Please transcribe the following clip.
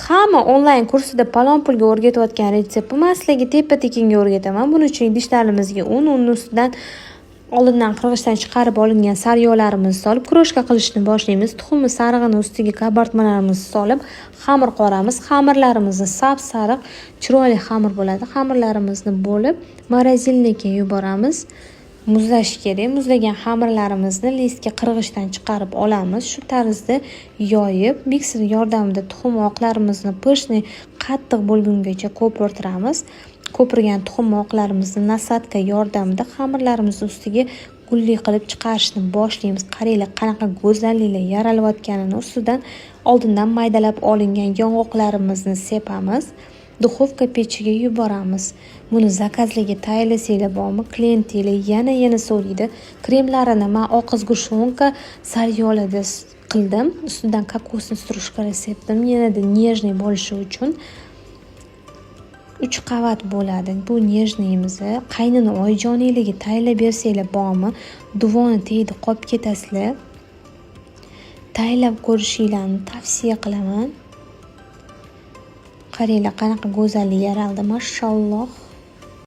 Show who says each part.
Speaker 1: hamma onlayn kursida palon pulga o'rgatayotgan retsept emas, sizlarga tepa-tekinga o'rgataman. Buning uchun idishlarimizga un ustidan oldindan qirg'ichdan chiqarib olingan sariyog'larimizni solib kroshka qilishni boshlaymiz. Tuxumni sarig'ini ustiga kabartmalarimizni solib xamir qoramiz. Xamirlarimizni sap-sariq, chiroyli xamir bo'ladi. Xamirlarimizni bo'lib morozilnikka yuboramiz. Muzlash kerak. Muzlagan xamirlarimizni listga qirg'ichdan chiqarib olamiz. Shu tarzda yoyib, mikser yordamida tuxum oqlarimizni pishni qattiq bo'lgungacha ko'pirtiramiz. Ko'pirgan tuxum oqlarimizni nasatka yordamida xamirlarimiz ustiga gulli qilib chiqarishni boshlaymiz. Qaranglar, qanaqa go'zalliklar yaralayotganini. Ustidan oldindan maydalab olingan yong'oqlarimizni sepamiz. Duxovka pechiga yuboramiz. Buni zakazlarga tayyorlasanglar bormi, klientinglar yana so'raydi. Kremlarini men oqizgushonka sariyog'larda qildim. Ustidan kokosni strushkali sepdim. Yanada nejniy bo'lishi uchun 3 qavat bo'ladi. Bu nejniyimizni qaynini oyijoniyligiga tayyorlab bersanglar bormi, duvoni tegdi qolib ketasizlar. Tayyorlab ko'rishinglarni tavsiya qilaman. Qaranglar, qanaqa go'zallik yaraldi, mashalloh.